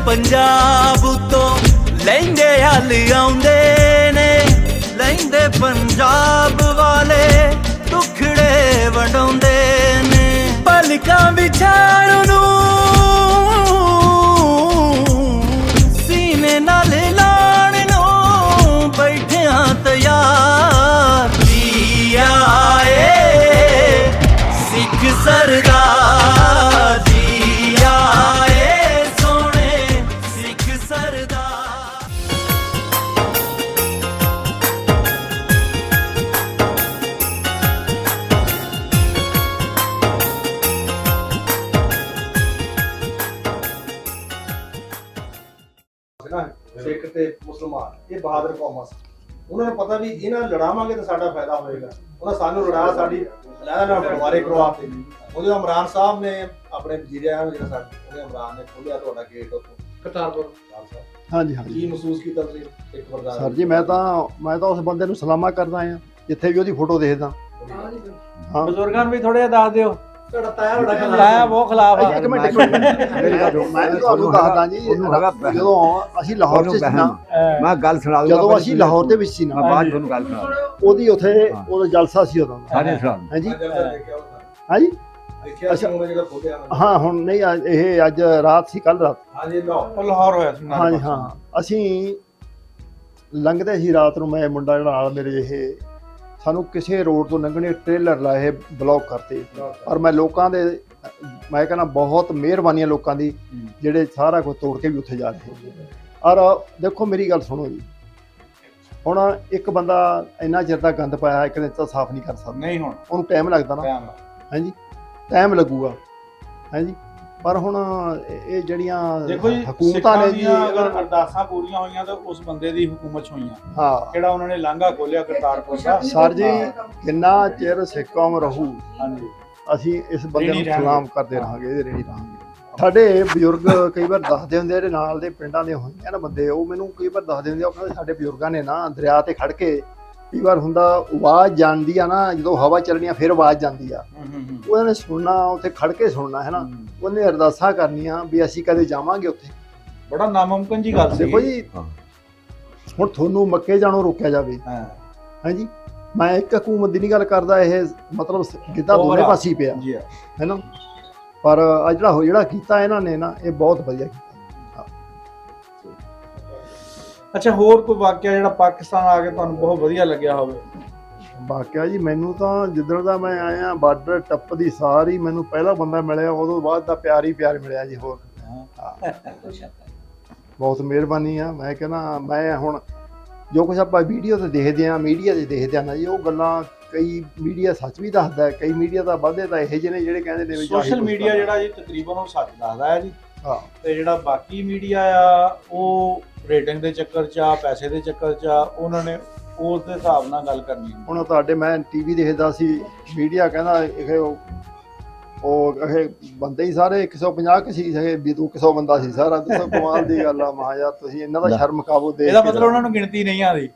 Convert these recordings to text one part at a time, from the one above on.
पंजाब तो लैंदे हल आउंदे ने, लैंदे पंजाब वाले टुकड़े वंडाउंदे ने। पलकां विछाण नूं सीने नाल लाण नूं बैठियां तैयार। जी आए सिख सरदार, जी आए सोने सिख सरदार। सिख ते मुसलमान ये बहादुर कौमां सी। उन्होंने पता भी इन्हां लड़ावांगे तो साडा फायदा होएगा। उन्हां सानू लड़ाया, साडी लहदा नाल बटवारे करवाते। ਉਹਦੇ ਇਮਰਾਨ ਸਾਹਿਬ ਨੇ ਆਪਣੇ ਵਜ਼ੀਰ ਆਜ਼ਮ ਜਿਹੜਾ ਸਾਡੇ ਉਹਨੇ ਇਮਰਾਨ ਨੇ ਖੋਲਿਆ ਤੁਹਾਡਾ ਗੇਟ ਉੱਥੋਂ ਕਰਤਾਰਪੁਰ। ਹਾਂਜੀ ਹਾਂਜੀ ਕੀ ਮਹਿਸੂਸ ਕੀਤਾ ਤੁਸੀਂ ਇੱਕ ਵਰਦਾਨ? ਸਰ ਜੀ ਮੈਂ ਤਾਂ ਉਸ ਬੰਦੇ ਨੂੰ ਸਲਾਮਾ ਕਰਦਾ ਆ, ਜਿੱਥੇ ਵੀ ਉਹਦੀ ਫੋਟੋ ਦੇਖਦਾ। ਹਾਂ ਬਜ਼ੁਰਗਾਂ ਨੂੰ ਵੀ ਥੋੜੇ ਦੱਸ ਦਿਓ। ਤੁਹਾਡਾ ਤਾਇਆ ਬੜਾ ਖਿਲਾਫ ਲਾਇਆ ਬਹੁਤ ਖਿਲਾਫ ਆ। ਇੱਕ ਮਿੰਟ ਮੇਰੀ ਗੱਲ ਸੁਣੋ, ਮੈਂ ਤੁਹਾਨੂੰ ਦੱਸਦਾ ਜੀ, ਜਦੋਂ ਅਸੀਂ ਲਾਹੌਰ 'ਚ ਸੀ ਨਾ, ਮੈਂ ਗੱਲ ਸੁਣਾ ਦੂੰਗਾ। ਜਦੋਂ ਅਸੀਂ ਲਾਹੌਰ ਦੇ ਵਿੱਚ ਸੀ ਨਾ, ਬਾਅਦ ਤੁਹਾਨੂੰ ਗੱਲ ਸੁਣਾ ਦੂੰਗਾ। ਉਹਦੀ ਉੱਥੇ ਉਹਦਾ ਜਲਸਾ ਸੀ ਉਦੋਂ। ਸਾਰੇ ਸੁਣਾ ਹਾਂਜੀ ਦੇਖਿਆ ਹਾਂਜੀ ਅੱਛਾ ਉਹਨੇ ਜਿਹੜਾ ਖੋਲਿਆ। ਹਾਂ ਹੁਣ ਨਹੀਂ, ਇਹ ਅੱਜ ਰਾਤ ਸੀ, ਕੱਲ ਰਾਤ। ਹਾਂਜੀ ਲਾਹੌਰ ਹੋਇਆ ਸੀ। ਹਾਂਜੀ ਹਾਂ, ਅਸੀਂ ਲੰਘਦੇ ਸੀ ਰਾਤ ਨੂੰ, ਮੈਂ ਮੁੰਡਾ ਜਿਹੜਾ ਨਾਲ ਮੇਰੇ, ਇਹ ਸਾਨੂੰ ਕਿਸੇ ਰੋਡ ਤੋਂ ਲੰਘਣੇ ਟ੍ਰੇਲਰ ਲਾਏ ਬਲੌਕ ਕਰਤੇ। ਪਰ ਮੈਂ ਲੋਕਾਂ ਦੇ, ਮੈਂ ਕਹਿੰਦਾ ਬਹੁਤ ਮਿਹਰਬਾਨੀਆਂ ਲੋਕਾਂ ਦੀ, ਜਿਹੜੇ ਸਾਰਾ ਕੁਝ ਤੋੜ ਕੇ ਵੀ ਉੱਥੇ ਜਾ ਰਹੇ। ਔਰ ਦੇਖੋ ਮੇਰੀ ਗੱਲ ਸੁਣੋ ਜੀ, ਹੁਣ ਇੱਕ ਬੰਦਾ ਇੰਨਾ ਚਿਰ ਦਾ ਗੰਦ ਪਾਇਆ ਇੱਕ ਦਿਨ ਤਾਂ ਸਾਫ਼ ਨਹੀਂ ਕਰ ਸਕਦਾ। ਨਹੀਂ ਹੁਣ ਉਹਨੂੰ ਟਾਈਮ ਲੱਗਦਾ ਨਾ, ਹਾਂਜੀ ਟਾਈਮ ਲੱਗੂਗਾ, ਹਾਂਜੀ। ਪਰ ਹੁਣ ਇਹ ਜਿਹੜੀਆਂ ਦੇਖੋ ਜੀ, ਹਕੂਮਤਾਂ ਨੇ ਜੀ, ਅਗਰ ਅਰਦਾਸਾਂ ਪੂਰੀਆਂ ਹੋਈਆਂ ਤਾਂ ਉਸ ਬੰਦੇ ਦੀ ਹੁਕੂਮਤ ਹੋਈਆਂ। ਹਾਂ ਕਿਹੜਾ ਉਹਨਾਂ ਨੇ ਲਾਂਘਾ ਖੋਲਿਆ ਕਰਤਾਰਪੁਰ ਦਾ। ਸਰ ਜੀ ਕਿੰਨਾ ਚਿਰ ਸਿੱਖ ਕੌਮ ਰਹੂ, ਹਾਂਜੀ ਅਸੀਂ ਇਸ ਬੰਦੇ ਰਹਿਣੀ ਨੂੰ ਰਹਾਂਗੇ। ਸਲਾਮ ਕਰਦੇ ਰਹਾਂਗੇ, ਇਹਦੇ ਰੇੜੀ ਰਹਾਂਗੇ। ਸਾਡੇ ਬਜ਼ੁਰਗ ਕਈ ਵਾਰ ਦੱਸਦੇ ਹੁੰਦੇ, ਜਿਹੜੇ ਨਾਲ ਦੇ ਪਿੰਡਾਂ ਦੇ ਹੋਈਆਂ ਨਾ ਬੰਦੇ, ਉਹ ਮੈਨੂੰ ਕਈ ਵਾਰ ਦੱਸਦੇ ਹੁੰਦੇ, ਉਹ ਕਹਿੰਦੇ ਸਾਡੇ ਬਜ਼ੁਰਗਾਂ ਨੇ ਨਾ ਦਰਿਆ ਤੇ ਖੜ ਕੇ, ਕਈ ਵਾਰ ਹੁੰਦਾ ਆਵਾਜ਼ ਜਾਂਦੀ ਆ ਨਾ, ਜਦੋਂ ਹਵਾ ਚੱਲਣੀ ਆ ਫਿਰ ਆਵਾਜ਼ ਜਾਂਦੀ ਆ, ਉਹਨਾਂ ਨੇ ਸੁਣਨਾ, ਉੱਥੇ ਖੜ ਕੇ ਸੁਣਨਾ ਹੈ ਨਾ, ਉਹਨੇ ਅਰਦਾਸਾਂ ਕਰਨੀਆਂ ਵੀ ਅਸੀਂ ਕਦੇ ਜਾਵਾਂਗੇ ਉੱਥੇ। ਬੜਾ ਨਾਮੁਮਕਿਨ ਜੀ ਗੱਲ ਸੀ। ਦੇਖੋ ਜੀ, ਹੁਣ ਤੁਹਾਨੂੰ ਮੱਕੇ ਜਾਣੋਂ ਰੋਕਿਆ ਜਾਵੇ, ਹਾਂਜੀ, ਮੈਂ ਇੱਕ ਹਕੂਮਤ ਦੀ ਨਹੀਂ ਗੱਲ ਕਰਦਾ, ਇਹ ਮਤਲਬ ਗਿੱਧਾ ਦੋਨੇ ਪਾਸੇ ਪਿਆ ਜੀ ਹੈ ਨਾ। ਪਰ ਆ ਜਿਹੜਾ ਕੀਤਾ ਇਹਨਾਂ ਨੇ ਨਾ, ਇਹ ਬਹੁਤ ਵਧੀਆ ਕੀਤਾ। ਅੱਛਾ, ਹੋਰ ਕੋਈ ਵਾਕਿਆ ਜਿਹੜਾ ਪਾਕਿਸਤਾਨ ਆ ਕੇ ਤੁਹਾਨੂੰ ਬਹੁਤ ਵਧੀਆ ਲੱਗਿਆ ਹੋਵੇ? ਵਾਕਿਆ ਜੀ, ਮੈਨੂੰ ਤਾਂ ਜਿੱਦਣ ਦਾ ਮੈਂ ਆਇਆ ਬਾਰਡਰ ਟੱਪਦੀ ਸਾਰੀ ਮੈਨੂੰ ਪਹਿਲਾ ਬੰਦਾ ਮਿਲਿਆ, ਉਦੋਂ ਬਾਅਦ ਦਾ ਪਿਆਰ ਹੀ ਪਿਆਰ ਮਿਲਿਆ ਜੀ। ਹੋਰ ਬਹੁਤ ਮਿਹਰਬਾਨੀ ਆ। ਮੈਂ ਕਹਿੰਦਾ, ਮੈਂ ਹੁਣ ਜੋ ਕੁਛ ਆਪਾਂ ਵੀਡੀਓ ਤੇ ਦੇਖਦੇ ਆ, ਮੀਡੀਆ 'ਤੇ ਦੇਖਦੇ ਆ ਨਾ ਜੀ, ਉਹ ਗੱਲਾਂ ਕਈ ਮੀਡੀਆ ਸੱਚ ਵੀ ਦੱਸਦਾ, ਕਈ ਮੀਡੀਆ ਤਾਂ ਵਾਧੇ ਤਾਂ ਇਹੋ ਜਿਹੇ ਨੇ ਜਿਹੜੇ ਕਹਿੰਦੇ ਨੇ ਵੀ ਸੋਸ਼ਲ ਮੀਡੀਆ ਜਿਹੜਾ ਜੀ ਤਕਰੀਬਨ ਉਹ ਸੱਚ ਦੱਸਦਾ ਹੈ ਜੀ। ਹਾਂ, ਤੇ ਜਿਹੜਾ ਬਾਕੀ ਮੀਡੀਆ ਆ ਉਹ ਰੇਟਿੰਗ ਦੇ ਚੱਕਰ 'ਚ ਆ, ਪੈਸੇ ਦੇ ਚੱਕਰ 'ਚ ਆ, ਉਹਨਾਂ ਨੇ ਉਸ ਦੇ ਹਿਸਾਬ ਨਾਲ ਗੱਲ ਕਰਨੀ। ਹੁਣ ਤੁਹਾਡੇ ਮੈਂ ਟੀਵੀ ਦੇਖਦਾ ਸੀ, ਮੀਡੀਆ ਕਹਿੰਦਾ ਇਹ ਇਹ ਬੰਦੇ ਹੀ ਸਾਰੇ 150 ਕਿ ਸੀ, ਵੀ 200 ਬੰਦਾ ਸੀ ਸਾਰਾ। ਦੱਸੋ ਕਮਾਲ ਦੀ ਗੱਲ ਆ। ਮਹਾ ਯਾਰ ਤੁਸੀਂ ਇਹਨਾਂ ਦਾ ਸ਼ਰਮ ਖਾਵੋ ਦੇਖ। ਇਹਦਾ ਮਤਲਬ ਉਹਨਾਂ ਨੂੰ ਗਿਣਤੀ ਨਹੀਂ ਆਉਂਦੀ।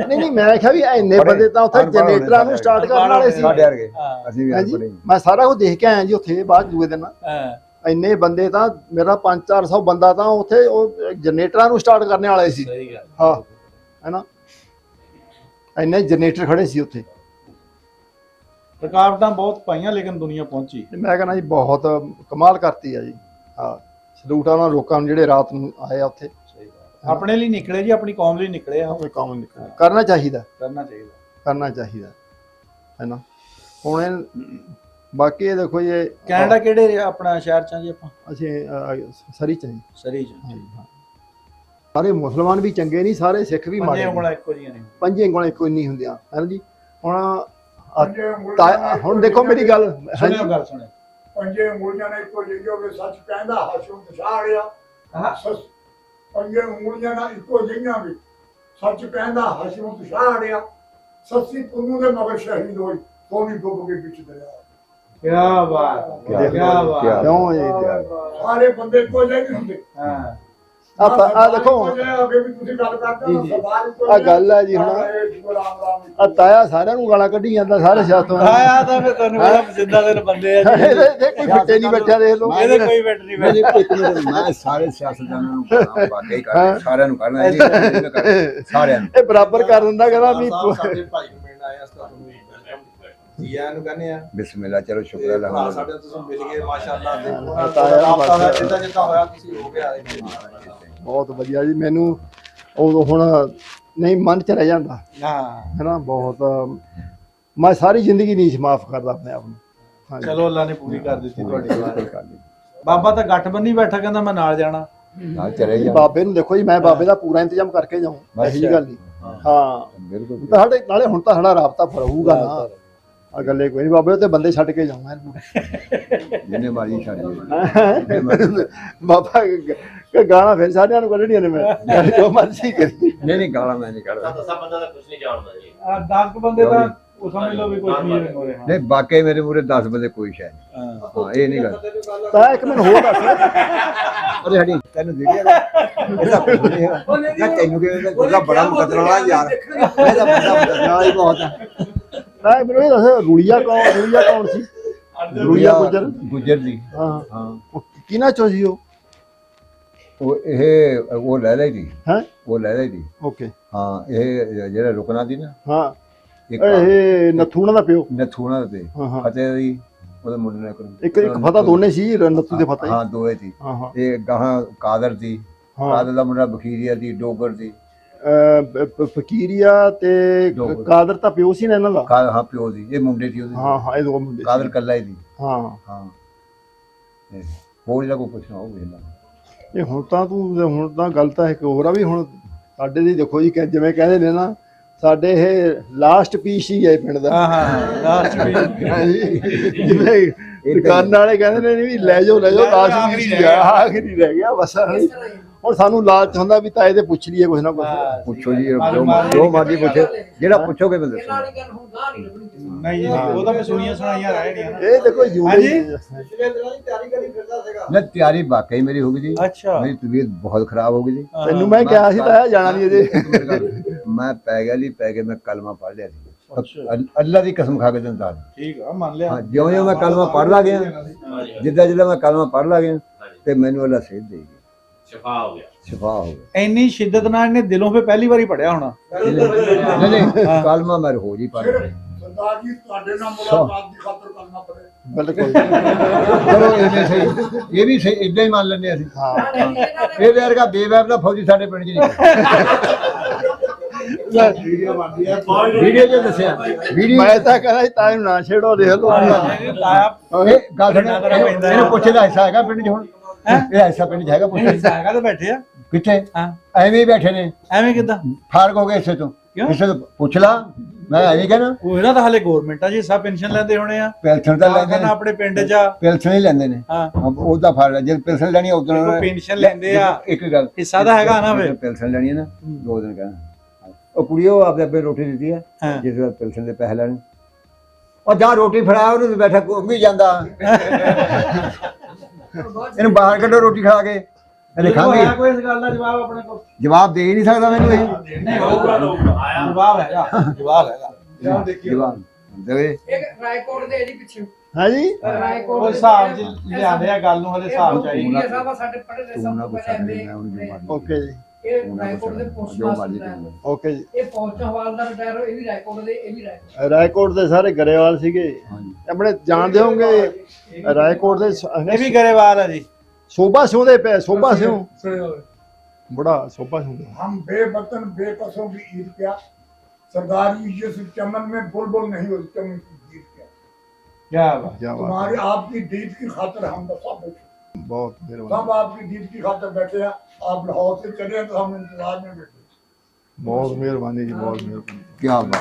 ਨਹੀਂ ਮੈਂ ਕਿਹਾ ਵੀ ਇੰਨੇ ਬੰਦੇ ਤਾਂ ਉੱਥੇ ਜਨਰੇਟਰਾਂ ਨੂੰ ਸਟਾਰਟ ਕਰਨ ਵਾਲੇ ਸੀ। ਸਾਡੇ ਵਰਗੇ ਅਸੀਂ ਵੀ ਹਾਂਜੀ, ਮੈਂ ਸਾਰਾ ਕੁਝ ਦੇਖ ਕੇ ਆਇਆ ਜੀ ਉੱਥੇ। ਬਾਅਦ ਦੂਏ ਦਿਨ ਇੰਨੇ ਬੰਦੇ ਤਾਂ, ਮੇਰਾ 500-400 ਬੰਦਾ ਤਾਂ ਉੱਥੇ ਉਹ ਜਨਰੇਟਰਾਂ ਨੂੰ ਸਟਾਰਟ ਕਰਨ ਵਾਲੇ ਸੀ। ਸਹੀ ਗੱਲ। ਹਾਂ ਹੈ ਨਾ, ਇੰਨੇ ਜਨਰੇਟਰ ਖੜੇ ਸੀ ਉੱਥੇ। ਰੁਕਾਵਟਾਂ ਬਹੁਤ ਪਾਈਆਂ ਲੇਕਿਨ ਦੁਨੀਆ ਪਹੁੰਚੀ। ਮੈਂ ਕਹਿੰਦਾ ਜੀ ਬਹੁਤ ਕਮਾਲ ਕਰਤੀ ਆ ਜੀ। ਹਾਂ, ਸਲੂਟ ਆ ਉਹਨਾਂ ਲੋਕਾਂ ਨੂੰ ਜਿਹੜੇ ਰਾਤ ਨੂੰ ਆਏ ਆ ਉੱਥੇ। ਆਪਣੇ ਲਈ ਨਿਕਲੇ ਜੀ, ਆਪਣੀ ਕੌਮ ਲਈ ਨਿਕਲੇ ਆ। ਕੋਈ ਕੰਮ ਨਹੀਂ ਕਰਨਾ ਚਾਹੀਦਾ, ਕਰਨਾ ਚਾਹੀਦਾ ਹੈ ਨਾ। ਹੁਣ ਬਾਕੀ ਇਹ ਦੇਖੋ ਜੀ, ਕੈਨੇਡਾ ਕਿਹੜੇ ਆਪਣਾ ਸ਼ਹਿਰ 'ਚ ਆ ਜੀ ਆਪਾਂ? ਅਸੀਂ ਸਰੀ ਚ ਜੀ, ਸਰੀ 'ਚ। ਸਾਰੇ ਮੁਸਲਮਾਨ ਵੀ ਚੰਗੇ ਨਹੀਂ, ਸਾਰੇ ਸਿੱਖ ਵੀ ਮਾੜੇ। ਪੰਜੇ ਉਂਗਲਾਂ ਇੱਕੋ ਜਿਹੀਆਂ ਨਹੀਂ, ਪੰਜੇ ਉਂਗਲਾਂ ਇੱਕੋ ਨਹੀਂ ਹੁੰਦੀਆਂ ਹੈ ਜੀ। ਹੁਣ ਦੇਖੋ ਮੇਰੀ ਗੱਲ, ਸੁਣਿਓ ਗੱਲ ਸੁਣਿਓ। ਪੰਜੇ ਉਂਗਲੀਆਂ ਨੇ ਇੱਕੋ ਜਿਹੀ ਹੋਵੇ, ਸੱਚ ਕਹਿੰਦਾ ਹਾਸ਼ਮ ਦਸ਼ਾੜਿਆ। ਪੰਜੇ ਉਂਗਲੀਆਂ ਨਾਲ ਇੱਕੋ ਜਿਹੀਆਂ ਵੀ, ਸੱਚ ਕਹਿੰਦਾ ਹਾਸ਼ਮ ਦਸ਼ਾੜਿਆ। ਸੱਸੀ ਪੁੰਨੂ ਦੇ ਮਗਰ ਸ਼ਹੀਦ ਹੋਈ, ਸੋਨੀ ਡੁੱਬ ਕੇ ਵਿੱਚ ਦਰਿਆ। ਕਿਆ ਬਾਤ, ਕਿਆ ਬਾਤ। ਕਿਉਂ ਜੀ? ਸਾਰੇ ਬੰਦੇ ਇੱਕੋ ਜਿਹੇ ਨਹੀਂ ਹੁੰਦੇ। ਆ ਦੇਖੋ ਅੱਗੇ ਵੀ ਤੁਸੀਂ ਗੱਲ ਕਰਦੇ ਹੋ ਸਵਾਲ ਕੋਈ ਆ ਗੱਲ ਹੈ ਜੀ ਹੁਣ ਆ ਤਾਇਆ ਸਾਰਿਆਂ ਨੂੰ ਗਾਲਾਂ ਕੱਢੀ ਜਾਂਦਾ ਸਾਰੇ ਸਿਆਸਤੋਂ ਆਇਆ ਤਾਂ ਫਿਰ ਤੁਹਾਨੂੰ ਬੜਾ ਪਸੰਦਾ ਦੇ ਬੰਦੇ ਆ ਜੀ ਇਹਦੇ ਕੋਈ ਫਿੱਟੇ ਨਹੀਂ ਬੈਠਿਆ ਦੇਖ ਲਓ ਇਹਦੇ ਕੋਈ ਵੈਟ ਨਹੀਂ ਮੈਂ ਇੱਕ ਮਿੰਟ ਮੈਂ ਸਾਰੇ ਸਿਆਸਤਦਾਨਾਂ ਨੂੰ ਕਹਾਂ ਵਾਕਈ ਕਰ ਸਾਰਿਆਂ ਨੂੰ ਕਰਨਾ ਜੀ ਸਾਰਿਆਂ ਨੂੰ ਇਹ ਬਰਾਬਰ ਕਰ ਦਿੰਦਾ ਕਹਿੰਦਾ ਵੀ ਸਾਡੇ ਭਾਈ ਨੂੰ ਮਿਲਣ ਆਏ ਅਸਤਾ ਤੁਹਾਨੂੰ ਜੀ ਆਇਆਂ ਨੂੰ ਕਹਿੰਦੇ ਆ ਬਿਸਮਿਲ੍ਲਾ ਚਲੋ ਸ਼ੁਕਰ ਹੈ ਭਰਾ ਸਾਡੇ ਨੂੰ ਤੁਸੀਂ ਮਿਲ ਗਏ ਮਾਸ਼ਾਅੱਲਾ ਤੇ ਉਹਨਾਂ ਤਾਂ ਆਇਆ ਦਾ ਬਸ। ਜਿੱਦਾਂ ਜਿੱਦਾਂ ਹੋਇਆ ਤੁਸੀਂ ਹੋ ਗਿਆ ਇੱਥੇ ਬਹੁਤ ਵਧੀਆ ਜੀ ਮੈਨੂੰ ਉਦੋਂ ਹੁਣ ਨਹੀਂ ਮਨ ਚ ਰਹਿ ਜਾਂਦਾ ਹਾਂ ਹੈਨਾ ਬਹੁਤ ਮੈਂ ਸਾਰੀ ਜ਼ਿੰਦਗੀ ਨਹੀਂ ਮਾਫ ਕਰਦਾ ਆਪਣੇ ਆਪ ਨੂੰ ਹਾਂਜੀ ਚਲੋ ਅੱਲਾ ਨੇ ਪੂਰੀ ਕਰ ਦਿੱਤੀ ਤੁਹਾਡੀ ਕੋਈ ਗੱਲ ਨਹੀਂ ਬਾਬਾ ਤਾਂ ਗੱਠ ਬੰਨੀ ਬੈਠਾ ਕਹਿੰਦਾ ਮੈਂ ਨਾਲ ਜਾਣਾ ਨਾਲ ਚਲੇ ਜਾ ਬਾਬੇ ਨੂੰ ਦੇਖੋ ਜੀ ਮੈਂ ਬਾਬੇ ਦਾ ਪੂਰਾ ਇੰਤਜ਼ਾਮ ਕਰਕੇ ਜਾਊਂ ਇਹੋ ਜਿਹੀ ਗੱਲ ਨਹੀਂ ਹਾਂ ਬਿਲਕੁਲ ਤਾਂ ਸਾਡੇ ਨਾਲੇ ਹੁਣ ਤਾਂ ਸਾਡਾ ਰਾਬਤਾ ਰਹੂਗਾ ਨਾ ਆ ਗੱਲੇ ਕੋਈ ਨਹੀਂ ਬਾਬੇ ਤੇ ਬੰਦੇ ਛੱਡ ਕੇ ਜਾਊਂ ਜਿੰਨੇ ਮਾਰੀ ਛੱਡ ਬਾਬਾ ਗਾਣਾ ਫਿਰ ਸਾਰਿਆਂ ਨੂੰ ਕੱਢਣੀਆਂ ਨੇ ਮੈਂ ਜੋ ਮਰਜ਼ੀ ਕਰੀ ਨਹੀਂ ਗਾਲਾਂ ਮੈਂ ਨਹੀਂ ਕੱਢਦਾ ਬੰਦਾ ਤਾਂ ਕੁਝ ਨਹੀਂ ਜਾਣਦਾ ਜੀ 10 ਬੰਦੇ ਦਾ ਉਹ ਸਮਝ ਲਓ ਵੀ ਕੁਝ ਨਹੀਂ ਹੋ ਰਿਹਾ ਨਹੀਂ ਵਾਕਈ ਮੇਰੇ ਮੂਰੇ 10 ਬੰਦੇ ਕੋਈ ਸ਼ੈ ਨਹੀਂ ਹਾਂ ਇਹ ਨਹੀਂ ਗੱਲ ਤਾਂ ਇੱਕ ਮੈਨੂੰ ਹੋਰ ਦੱਸ ਅਰੇ ਹੜੀ ਤੈਨੂੰ ਵੀਡੀਓ ਇਹਦਾ ਕੁਝ ਨਹੀਂ ਹੈਗਾ ਨਾ ਤੈਨੂੰ ਕਿ ਉਹਦਾ ਬੜਾ ਮੁਕੱਦਰ ਵਾਲਾ ਯਾਰ ਇਹਦਾ ਬੰਦਾ ਮੁਕੱਦਰ ਹੀ ਬਹੁਤ ਹੈ ਤਾਂ ਮੈਨੂੰ ਇਹ ਦੱਸ ਰੂਲੀਆ ਕੌਣ ਸੀ ਰੂਲੀਆ ਗੁੱਜਰ ਦੀ ਹਾਂ ਹਾਂ ਕਿਹਨਾਂ ਚੋਂ ਸੀ ਉਹ ਲੈ ਲਈ ਦੀ ਹੈ ਉਹ ਲੈ ਲਈ ਦੀ ਓਕੇ ਹਾਂ ਇਹ ਜਿਹੜਾ ਰੁਕਣਾ ਦੀ ਨਾ ਹਾਂ ਇੱਕ ਇਹ ਨਥੂਣਾ ਦਾ ਪਿਓ ਨਥੂਣਾ ਤੇ ਹਾਂ ਹਾਂ ਫਤਿਹ ਦੀ ਉਹਦੇ ਮੁੰਡੇ ਨੇ ਇੱਕ ਫਤਾ ਦੋਨੇ ਸੀ ਨੱਥੂ ਦੇ ਫਤਾ ਹਾਂ ਦੋਏ ਸੀ ਹਾਂ ਹਾਂ ਇਹ ਗਾਹਾਂ ਕਾਦਰ ਦੀ ਹਾਂ ਕਾਦਰ ਦਾ ਮੁੰਡਾ ਬਖੀਰੀਆ ਦੀ ਡੋਗਰ ਦੀ ਫਕੀਰੀਆ ਤੇ ਕਾਦਰ ਤਾਂ ਪਿਓ ਸੀ ਨਾ ਇਹਨਾਂ ਦਾ ਹਾਂ ਪਿਓ ਦੀ ਇਹ ਮੁੰਡੇ ਸੀ ਉਹਦੇ ਹਾਂ ਹਾਂ ਇਹ ਦੋ ਮੁੰਡੇ ਕਾਦਰ ਕੱਲਾ ਹੀ ਦੀ ਹਾਂ ਹਾਂ ਹੋਰ ਇਹਦਾ ਕੋਈ ਪੁੱਛਣਾ ਹੋਵੇ ਨਾ ਇਹ ਹੁਣ ਤਾਂ ਗੱਲ ਤਾਂ ਇੱਕ ਹੋਰ ਆ ਵੀ ਹੁਣ ਸਾਡੇ ਦੀ ਦੇਖੋ ਜੀ ਜਿਵੇਂ ਕਹਿੰਦੇ ਨੇ ਨਾ ਸਾਡੇ ਇਹ ਲਾਸਟ ਪੀਸ ਹੀ ਹੈ ਪਿੰਡ ਦਾ ਹਾਂ ਹਾਂ ਲਾਸਟ ਜਿਵੇਂ ਦੁਕਾਨਾਂ ਵਾਲੇ ਕਹਿੰਦੇ ਨੇ ਵੀ ਲੈ ਜਾਓ ਲਾਸਟ ਪੀਸ ਹੀ ਆ ਆਖਰੀ ਰਹਿ ਗਿਆ ਬਸ ਹੁਣ ਸਾਨੂੰ ਲਾਲਚ ਹੁੰਦਾ ਵੀ ਤਾਏ ਦੇ ਪੁੱਛ ਲਈਏ ਕੁਛ ਨਾ ਕੁਛ ਪੁੱਛੋ ਜੀ ਜੋ ਮਰਜ਼ੀ ਪੁੱਛੇ ਜਿਹੜਾ ਪੁੱਛੋਗੇ ਮੈਂ ਦੱਸੂਗਾ ਨਹੀਂ ਜੀ ਉਹ ਤਾਂ ਮੈਂ ਸੁਣੀਆਂ ਸੁਣਾਈਆਂ ਰਹਿ ਗਈਆਂ ਇਹ ਦੇਖੋ ਹਾਂਜੀ। ਨਾ ਤਿਆਰੀ ਵਾਕਈ ਮੇਰੀ ਹੋ ਗਈ ਜੀ ਅੱਛਾ ਮੇਰੀ ਤਬੀਅਤ ਬਹੁਤ ਖਰਾਬ ਹੋ ਗਈ ਜੀ ਤੈਨੂੰ ਮੈਂ ਕਿਹਾ ਸੀ ਤਾਇਆ ਜਾਣਾ ਨਹੀਂ ਅਜੇ ਮੈਂ ਪੈ ਗਿਆ ਮੈਂ ਕਲਮਾ ਪੜ੍ਹ ਲਿਆ ਸੀ ਅੱਲਾ ਦੀ ਕਸਮ ਖਾ ਕੇ ਦਿੰਦਾ ਠੀਕ ਆ ਮੰਨ ਲਿਆ ਹਾਂ ਜਿਉਂ ਮੈਂ ਕਲਮਾ ਪੜ੍ਹ ਲਾ ਗਿਆ ਜਿੱਦਾਂ ਮੈਂ ਕਲਮਾ ਪੜ੍ਹ ਲਾ ਗਿਆ ਤੇ ਮੈਨੂੰ ਅੱਲਾ ਸੇਧ ਦੇ ਗਿਆ ਸ਼ਿਫਾ ਹੋ ਗਿਆ ਇੰਨੀ ਸ਼ਿੱਦਤ ਨਾਲ ਇਹਨੇ ਦਿਲੋਂ ਫੇ ਪਹਿਲੀ ਵਾਰੀ ਪੜਿਆ ਹੋਣਾ ਨਹੀਂ ਕਲਮਾ ਮੈਂ ਰੋਜ਼ ਹੀ ਪੜ੍ਹ ਰਿਹਾ ਸਰਦਾਰ ਜੀ ਤੁਹਾਡੇ ਨਾਲ ਮੁਲਾਕਾਤ ਦੀ ਖਾਤਰ ਕਰਨਾ ਪੜੇ ਬਿਲਕੁਲ ਚਲੋ ਇਹ ਸਹੀ ਇਹ ਵੀ ਸਹੀ ਇਦਾਂ ਹੀ ਮੰਨ ਲੈਂਦੇ ਅਸੀਂ ਹਾਂ ਇਹ ਵਰਗਾ ਬੇਵੈਬ ਦਾ ਫੌਜੀ ਸਾਡੇ ਪਿੰਡ 'ਚ ਨਹੀਂ ਵੀਡੀਓ 'ਚ ਦੱਸਿਆ ਵੀਡੀਓ ਮੈਂ ਤਾਂ ਕਹਿੰਦਾ ਸੀ ਤਾਏ ਨੂੰ ਨਾ ਛੇੜੋ ਦੇਖ ਲਓ ਤਾਇਆ ਇਹ ਗੱਲ ਸੁਣ ਇਹਨੂੰ ਪੁੱਛਦਾ ਹਿੱਸਾ ਹੈਗਾ ਪਿੰਡ 'ਚ ਹੁਣ ਇਹ ਹਿੱਸਾ ਪਿੰਡ 'ਚ ਹੈਗਾ ਪੁੱਛੇ ਹੈਗਾ ਤਾਂ ਬੈਠੇ ਆ ਕਿੱਥੇ ਹਾਂ ਐਵੇਂ ਹੀ ਬੈਠੇ ਨੇ ਐਵੇਂ ਕਿਦਾਂ ਫਾਰਗ ਹੋ ਗਏ ਹਿੱਸੇ ਤੋਂ ਕਿਉਂ? ਹਿੱਸੇ ਤੋਂ ਪੁੱਛ ਲਾ ਮੈਂ ਐਵੇਂ ਕਹਿਣਾ ਉਹ ਇਹਨਾਂ ਦਾ ਹਲੇ ਗਵਰਨਮੈਂਟ ਆ ਜੀ ਸਭ ਪੈਨਸ਼ਨ ਲੈਂਦੇ ਹੋਣੇ ਆ ਪੈਨਸ਼ਨ ਤਾਂ ਲੈਂਦੇ ਨੇ ਆਪਣੇ ਪਿੰਡ 'ਚ ਆ ਪੈਨਸ਼ਨ ਹੀ ਲੈਂਦੇ ਨੇ ਹਾਂ ਉਹਦਾ ਫਾਰਗ ਜੇ ਪੈਨਸ਼ਨ ਲੈਣੀ ਉਦੋਂ ਉਹ ਪੈਨਸ਼ਨ ਲੈਂਦੇ ਆ ਇੱਕ ਗੱਲ ਹਿੱਸਾ ਤਾਂ ਹੈਗਾ ਨਾ ਵੇ ਪੈਨਸ਼ਨ ਲੈਣੀ ਹੈ ਨਾ 2 ਦਿਨ ਕਹਿਣਾ ਉਹ ਕੁੜੀਓ ਆਪਦੇ ਆਪੇ ਰੋਟੀ ਦਿੱਤੀ ਹੈ ਹਾਂ। ਜਿਸ ਵੇਲੇ ਪੈਨਸ਼ਨ ਦੇ ਪੈਸੇ ਲੈਣੇ ਉਹ ਜਾਂ ਰੋਟੀ ਫੜਾਇਆ ਉਹਨੂੰ ਬੈਠਾ ਘੁੰਮੀ ਜਾਂਦਾ ਇਹਨੂੰ ਬਾਹਰ ਕੱਢੋ ਰੋਟੀ ਖਾ ਕੇ ਇਹਨੇ ਖਾਂਦੀ ਕੋਈ ਇਸ ਗੱਲ ਦਾ ਜਵਾਬ ਆਪਣੇ ਕੋਲ ਜਵਾਬ ਦੇ ਹੀ ਨਹੀਂ ਸਕਦਾ ਮੈਨੂੰ ਇਹ ਨਹੀਂ ਹੋਊਗਾ ਜਵਾਬ ਹੈਗਾ ਜਵਾਬ ਦੇਵੇ ਇੱਕ ਰਾਏਕੋਟ ਦੇ ਜੀ ਪਿੱਛੇ ਹਾਂ ਜੀ ਰਾਏਕੋਟ ਉਹ ਹਿਸਾਬ ਜੀ ਲਿਆਦੇ ਆ ਗੱਲ ਨੂੰ ਹਲੇ ਹਿਸਾਬ ਚਾਹੀਦਾ ਇਹ ਸਾਹਿਬ ਸਾਡੇ ਪੜ੍ਹੇ ਦੇ ਤੂੰ ਨਾ ਸਭ ਤੋਂ ਪੁੱਛਾ ਪਹਿਲੇ ਮੈਂ ਉਹਨੂੰ ਜੋ ਮਰਜ਼ੀ ਓਕੇ ਜੀ ਇਹ ਰਾਏਕੋਟ ਦੇ ਪੋਸਟ ਜੋ ਮਰਜ਼ੀ ਮਾਸਟਰ ਤੂੰ ਓਕੇ ਜੀ ਇਹ ਫੌਜ ਹਵਾਲਦਾਰ ਰਿਟਾਇਰ ਹੋਏ ਇਹ ਵੀ ਰਾਏਕੋਟ ਦੇ ਇਹ ਵੀ ਰਾਏਕੋਟ ਰਾਏਕੋਟ ਦੇ ਸਾਰੇ ਗਰੇਵਾਲ ਸੀਗੇ ਹਾਂਜੀ ਆਪਣੇ ਜਾਣਦੇ ਹੋਵੋਗੇ ਰਾਏਕੋਟ ਦੇ ਇਹ ਵੀ ਗਰੇਵਾਲ ਆ ਜੀ ਸੋਭਾ ਸਿੰਘ ਦੇ ਪੈ ਸੋਭਾ ਸਿੰਘ ਬੜਾ ਸੋਭਾ ਸਿੰਘ हम बेवतन बेकसों की ईद क्या सरदार की जिस चमन में बुलबुल नहीं हो चमन की ईद क्या ਕੀ ਬਾਤ क्या बात तुम्हारी आपकी दीद की खातर हम तो सब बैठे बहुत मेहरबानी सब आपकी दीद की खातर बैठे हैं आप लाहौर से चले तो हम इंतजार में बैठे बहुत मेहरबानी जी बहुत मेहरबानी ਕੀ ਬਾਤ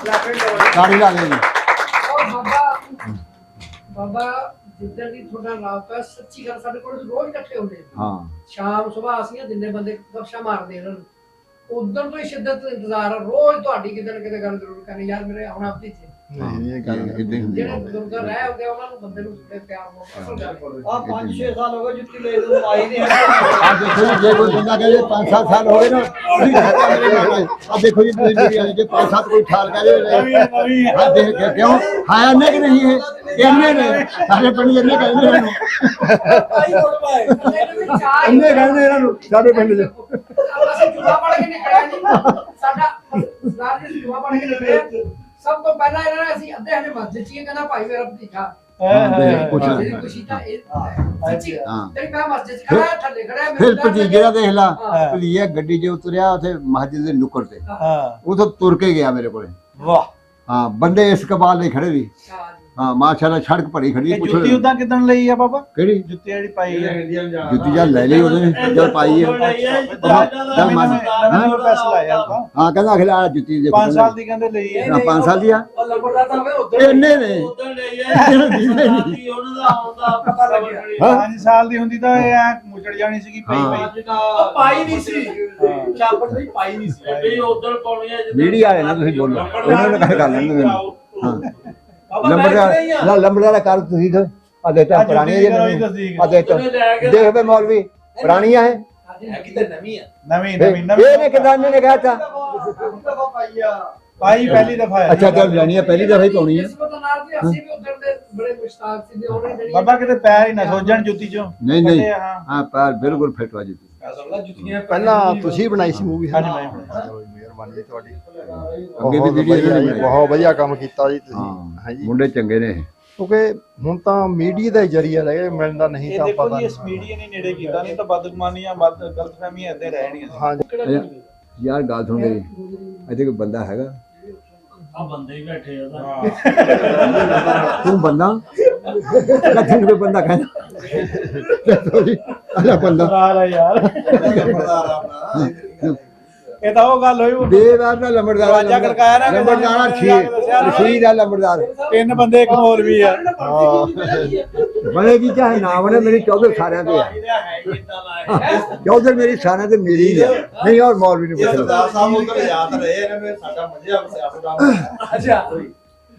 ਹੈ ਤਾੜੀ ਲਾ ਦੇ ਜੀ ਔਰ ਬਾਬਾ ਜਿੱਦਾਂ ਦੀ ਤੁਹਾਡਾ ਰਾਬਤਾ ਸੱਚੀ ਗੱਲ ਸਾਡੇ ਕੋਲ ਰੋਜ਼ ਇਕੱਠੇ ਹੁੰਦੇ ਆ। ਹਾਂ ਸ਼ਾਮ ਸੁਬਾਹ ਅਸੀਂ ਦਿਨੇ ਬੰਦੇ ਬਖਸ਼ਾ ਮਾਰਦੇ ਇਹਨਾਂ ਨੂੰ ਉਦੋਂ ਤੋਂ ਹੀ ਸ਼ਿੱਦਤ ਇੰਤਜ਼ਾਰ ਆ ਰੋਜ਼ ਤੁਹਾਡੀ ਕਿਤੇ ਨਾ ਕਿਤੇ ਗੱਲ ਜ਼ਰੂਰ ਕਰਨੀ ਯਾਰ ਮੇਰੇ ਆਉਣਾ ਆਪਣੀ ਚ ਨਹੀਂ ਇਹ ਗੱਲ ਇਦਾਂ ਹੀ ਹੁੰਦੀ ਜਿਹੜੇ ਹੈ। ਬਜ਼ੁਰਗ ਰਹਿ ਹੁੰਦੇ ਉਹਨਾਂ ਨੂੰ ਬੰਦੇ ਨੂੰ ਪਿਆਰ ਮੁਹੱਬਤ ਆ 5-6 ਸਾਲ ਹੋ ਗਏ ਜੁੱਤੀ ਲੈ ਨੂੰ ਆਈ ਨਹੀਂ ਆ ਦੇਖੋ ਜੀ, ਜੇ ਕੋਈ ਬੰਦਾ ਕਹੇ 5-7 ਸਾਲ ਹੋ ਗਏ ਨਾ ਆ ਦੇਖੋ ਜੀ ਤੁਸੀਂ ਮੇਰੀ ਆਈ ਜੇ 5-7 ਕੋਈ ਸਾਲ ਕਹੇ ਆ ਦੇਖ ਕੇ ਕਿਉਂ ਹਾਂ ਇੰਨੇ ਕਿ ਨਹੀਂ ਇਹ ਇੰਨੇ ਨੇ ਸਾਰੇ ਪਿੰਡ ਇੰਨੇ ਕਹਿੰਦੇ ਹਨ ਇੰਨੇ ਕਹਿੰਦੇ ਇਹਨਾਂ ਨੂੰ ਸਾਡੇ ਪਿੰਡ 'ਚ ਅਸੀਂ ਜੁਆ ਪੜ ਕੇ ਨਿਕਲਿਆ ਜੀ ਸਾਡਾ ਸਰਦਾਰ ਜੀ ਜੁਆ ਪੜ ਕੇ ਨਿਕਲੇ ਸਭ ਤੋਂ ਪਹਿਲਾਂ ਇਹਨਾਂ ਨੇ ਅਸੀਂ ਅੱਧੇ ਹਲੇ ਮਸਜਿਦ 'ਚ ਹੀ ਕਹਿੰਦਾ ਭਾਈ ਮੇਰਾ ਭਤੀਜਾ ਜਿਹੜੀ ਖੁਸ਼ੀ ਤਾਂ ਇਹ ਸੱਚੀ ਤੇਰੀ ਮੈਂ ਮਸਜਿਦ 'ਚ ਖੜਾ ਥੱਲੇ ਖੜਾ ਫਿਰ ਭਤੀਜੇ ਦਾ ਦੇਖ ਲਾ ਭਤੀਜਾ ਗੱਡੀ 'ਚ ਉਤਰਿਆ ਉੱਥੇ ਮਸਜਿਦ ਦੇ ਨੁੱਕਰ ਤੇ ਉਥੋਂ ਤੁਰ ਕੇ ਗਿਆ ਮੇਰੇ ਕੋਲੇ ਵਾਹ ਹਾਂ ਬੰਦੇ ਇਸ ਕਬਾਲ ਨਹੀਂ ਖੜੇ ਸੀ ਹਾਂ ਮਾਸ਼ਾਅੱਲਾ ਸੜਕ ਭਰੀ ਖੜੀ ਪੁੱਛੋ ਜੁੱਤੀ ਉਦਾਂ ਕਿਦਣ ਲਈ ਆ ਬਾਬਾ ਕਿਹੜੀ ਜੁੱਤੀ ਜਿਹੜੀ ਪਾਈ ਹੈ ਜੁੱਤੀ ਜਾਂ ਲੈ ਲਈ ਉਹਨੇ ਜਦ ਪਾਈ ਹੈ ਪੈਸੇ ਲਾਇਆ ਆਪਾਂ ਹਾਂ ਕਹਿੰਦਾ ਅਖਲਾ ਜੁੱਤੀ ਦੇ 5 ਸਾਲ ਦੀ ਕਹਿੰਦੇ ਲਈ ਹੈ 5 ਸਾਲ ਦੀ ਆ ਉਹ ਲੰਬੜਦਾਰ ਤਾਂ ਹੋਵੇ ਉਧਰ ਇੰਨੇ ਨੇ ਉਦੋਂ ਲਈ ਹੈ ਉਹਨਾਂ ਦਾ ਆਉਂਦਾ ਪਤਾ ਲੱਗਿਆ 5 ਸਾਲ ਦੀ ਹੁੰਦੀ ਤਾਂ ਇਹ ਐ ਮੁਚੜ ਜਾਣੀ ਸੀਗੀ ਪਈ ਪਈ ਪਾਈ ਨਹੀਂ ਸੀ ਚਾਪੜ ਨਹੀਂ ਪਾਈ ਨਹੀਂ ਸੀ ਵੀ ਉਦੋਂ ਪਾਉਣੀ ਹੈ ਮੀਡੀਆ ਵਾਲੇ ਨਾ ਤੁਸੀਂ ਬੋਲੋ ਉਹਨਾਂ ਨੇ ਗੱਲ ਕਰ ਲੈਣ ਦੇ ਹਾਂ ਲੰਬੜਦਾਰ ਲੰਬੜਦਾਰ ਕਰ ਤੁਸੀਂ ਤਾਂ ਆ ਦੇਤਾ ਪੁਰਾਣੀ ਹੈ ਆ ਦੇਤਾ ਦੇਖ ਵੇ ਮੌਲਵੀ ਪੁਰਾਣੀਆਂ ਹੈ ਕਿਤੇ ਨਵੀਂ ਆ ਨਵੀਂ ਇਹਨੇ ਕਿਦਾਂ ਨੇ ਕਹਿਤਾ ਪਾਈ ਪਹਿਲੀ ਦਫਾ ਹੈ ਅੱਛਾ ਚੱਲ ਲੈਣੀ ਹੈ ਪਹਿਲੀ ਦਫਾ ਹੀ ਪਾਉਣੀ ਹੈ ਇਸ ਤੋਂ ਨਾਲ ਵੀ ਅਸੀਂ ਵੀ ਉਧਰ ਦੇ ਬੜੇ ਮੁਸ਼ਤਾਕ ਸੀ ਤੇ ਉਹਨੇ ਜਿਹੜੀ ਬਾਬਾ ਕਿਤੇ ਪੈਰ ਹੀ ਨਾ ਸੋਜਣ ਜੁੱਤੀ ਚੋਂ ਨਹੀਂ ਨਹੀਂ ਕੱਢੇ, ਹਾਂ। ਹਾਂ ਪੈਰ ਬਿਲਕੁਲ ਫਿੱਟ ਵਾ ਜੁੱਤੀ ਪਹਿਲਾਂ ਤੁਸੀਂ ਬਣਾਈ ਸੀ ਮੂਵੀ ਹਾਂਜੀ, ਮੈਂ ਬਣਾਈ। ਚਲੋ ਜੀ, ਮਿਹਰਬਾਨੀ ਜੀ ਤੁਹਾਡੀ ਅੱਗੇ ਵੀ ਵੀਡੀਓ ਵਧੀਆ ਜੀ, ਬਣਾਈ। ਬਹੁਤ ਵਧੀਆ ਕੰਮ ਕੀਤਾ ਜੀ ਤੁਸੀਂ ਹਾਂ ਹਾਂਜੀ ਮੁੰਡੇ ਚੰਗੇ ਨੇ ਇਹ। ਕਿਉਂਕਿ ਹੁਣ ਤਾਂ ਮੀਡੀਆ ਦਾ ਹੀ ਜ਼ਰੀਆ ਲੱਗੇ ਮਿਲਦਾ ਨਹੀਂ ਇਹ ਤਾਂ ਦੇਖੋ ਪਤਾ ਜੀ ਇਸ ਮੀਡੀਆ ਨੇ ਨੇੜੇ ਕੀਤਾ ਨਹੀਂ ਤਾਂ ਬਦਗੁਮਾਨੀਆਂ ਗਲਤਫਹਿਮੀਆਂ ਇੱਦਾਂ ਰਹਿਣੀਆਂ ਸੀ। ਹਾਂਜੀ ਯਾਰ ਗੱਲ ਸੁਣ ਮੇਰੀ ਇੱਥੇ ਕੋਈ ਬੰਦਾ ਹੈਗਾ ਆ ਬੰਦੇ ਹੀ ਬੈਠੇ ਆ ਤੂੰ ਬੰਦਾ ਲੱਖਣ ਕੋਈ ਬੰਦਾ ਕਹਿੰਦਾ ਅਲਾ ਬੰਦਾ ਸਰਦਾਰ ਆ ਯਾਰ ਇਹ ਤਾਂ ਉਹ ਗੱਲ ਹੋਈ ਉਹ ਬੇਵਾਰ ਦਾ ਲੰਬੜਦਾਰ ਦਰਵਾਜ਼ਾ ਖੜਕਾਇਆ ਨਾ, ਲੰਬੜਦਾਰ ਛੀ ਦਾ ਲੰਬੜਦਾਰ ਤਿੰਨ ਬੰਦੇ ਇੱਕ ਹੋਰ ਵੀ ਆ ਬਣੇ ਜੀ ਚਾਹੇ ਨਾ ਬਣੇ ਮੇਰੀ ਚੌਧਰ ਸਾਰਿਆਂ ਤੇ ਆ ਚੌਧਰ ਮੇਰੀ ਸਾਰਿਆਂ ਤੇ ਮੇਰੀ ਹੀ ਆ ਨਹੀਂ ਔਰ ਮੌਲਵੀ ਨੂੰ ਪੁੱਛ ਲਓ ਸਰਦਾਰ ਸਾਹਿਬ ਉਧਰ ਯਾਦ ਰਹੇ ਇਹਨਾਂ ਨੇ ਸਾਡਾ ਮਜ਼ਾ ਆਪਦਾ ਅੱਛਾ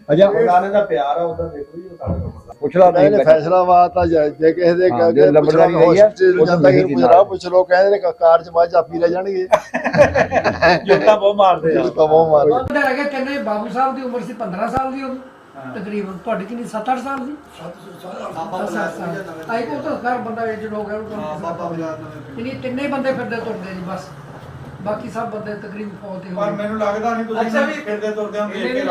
ਗਾਣੇ ਦਾ ਪਿਆਰ ਆ ਉਧਰ ਦੇਖੋ ਜੀ ਉਹ ਸਾਡਾ ਕੰਮ ਦਾ ਪੁੱਛ ਲਾ ਨਹੀਂ ਇਹਨੇ ਫੈਸਲਾਬਾਦ ਤਾਂ ਜੇ ਕਿਸੇ ਦੇ ਹਾਂ, ਜੇ ਲੰਬੜਦਾਰੀ ਆਈ ਆ, ਉਹ ਜਾਂਦਾ ਕਿ ਤਾਂ ਪੁੱਛ ਪੁੱਛ ਲੋ ਕਹਿੰਦੇ ਨੇ ਕਾਰ ਚ ਬਾਅਦ ਚਾਪੀ ਲੈ ਜਾਣਗੇ ਜੁੱਤਾ ਬਹੁਤ ਮਾਰਦੇ ਆ ਤਾਂ ਬਹੁਤ ਮਾਰ ਉਹਦੇ ਲੱਗੇ ਕਹਿੰਦੇ ਬਾਬੂ ਸਾਹਿਬ ਦੀ ਉਮਰ ਸੀ 15 ਸਾਲ ਦੀ ਉਦੋਂ ਤਕਰੀਬਨ ਤੁਹਾਡੀ ਕਿੰਨੀ 7-8 ਸਾਲ ਦੀ 7 ਸਾਲ ਆਈ ਕੋ ਤਾਂ ਘਰ ਬੰਦਾ ਏਜਡ ਹੋ ਗਿਆ ਉਹ ਬਾਬਾ ਬਾਜ਼ਾਰ ਤਿੰਨੇ ਹੀ ਬੰਦੇ ਫਿਰਦੇ ਤੁਰਦੇ ਜੀ ਬਸ ਬਾਕੀ ਸਭ ਬੰਦੇ ਤਕਰੀਬਨ ਫੌਤ ਹੀ ਹੋ ਪਰ ਗਏ ਮੈਨੂੰ ਲੱਗਦਾ ਨਹੀਂ ਤੁਸੀਂ ਫਿਰਦੇ ਤੁਰਦੇ ਹੋ ਦੇਖ ਕੇ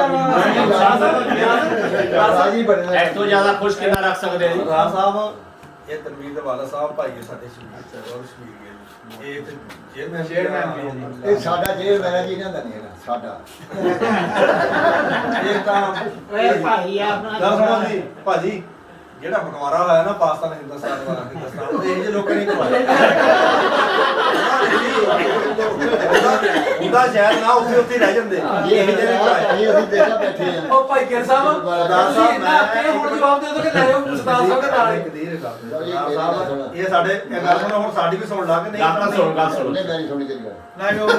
ਰਾਜੀ ਬਣੇ ਇਸ ਤੋਂ ਜ਼ਿਆਦਾ ਖੁਸ਼ ਕਿੰਨਾ ਰੱਖ ਸਕਦੇ ਆ ਜੀ ਰਾਜ ਸਾਹਿਬ ਇਹ ਤਨਵੀਰ ਦੇ ਵਾਲਾ ਸਾਹਿਬ ਭਾਈ ਹੈ ਸਾਡੇ ਸ਼ਹੀਦ ਔਰ ਸ਼ਹੀਦ ਗਏ ਇਹ ਤੇ ਚੇਅਰਮੈਨ ਵੀ ਹੈ ਇਹ ਸਾਡਾ ਜੇਲ੍ਹ ਮੈਨੇਜਰ ਇਹਨਾਂ ਦਾ ਨਹੀਂ ਹੈਗਾ ਸਾਡਾ ਇਹ ਤਾਂ ਭਾਈ ਆ ਗੱਲ ਸੁਣੋ ਜੀ ਭਾਜੀ ਜਿਹੜਾ ਬਟਵਾਰਾ ਹੋਇਆ ਨਾ ਪਾਕਿਸਤਾਨ ਹਿੰਦੁਸਤਾਨ ਵਾਲਾ ਹਿੰਦੁਸਤਾਨ ਦੇ ਇਹ ਲੋਕਾਂ ਨੇ ਕਰਵਾਇਆ ਉਹਦਾ ਸ਼ਾਇਦ ਨਾ ਉੱਥੇ ਰਹਿ ਜਾਂਦੇ ਇਹ ਜਿਹੜੇ ਕਰਾਇਆ ਅਸੀਂ ਦੇਖਾ ਬੈਠੇ ਆ ਉਹ ਭਾਈ ਕਿਰ ਸਾਹਿਬ ਸਰਦਾਰ ਸਾਹਿਬ ਮੈਂ ਹੁਣ ਜਵਾਬ ਦੇ ਦੋ ਕਿ ਲੈ ਜਾਓ ਸਰਦਾਰ ਸਾਹਿਬ ਦੇ ਨਾਲ ਇਹ ਸਾਡੇ ਇਹ ਗੱਲ ਸੁਣੋ ਹੁਣ ਸਾਡੀ ਵੀ ਸੁਣ ਲਾ ਕੇ ਨਹੀਂ ਗੱਲ ਸੁਣੋ ਉਹਨੇ ਮੇਰੀ ਸੁਣੀ ਤੇਰੀ ਗੱਲ ਨਹੀਂ ਉਹ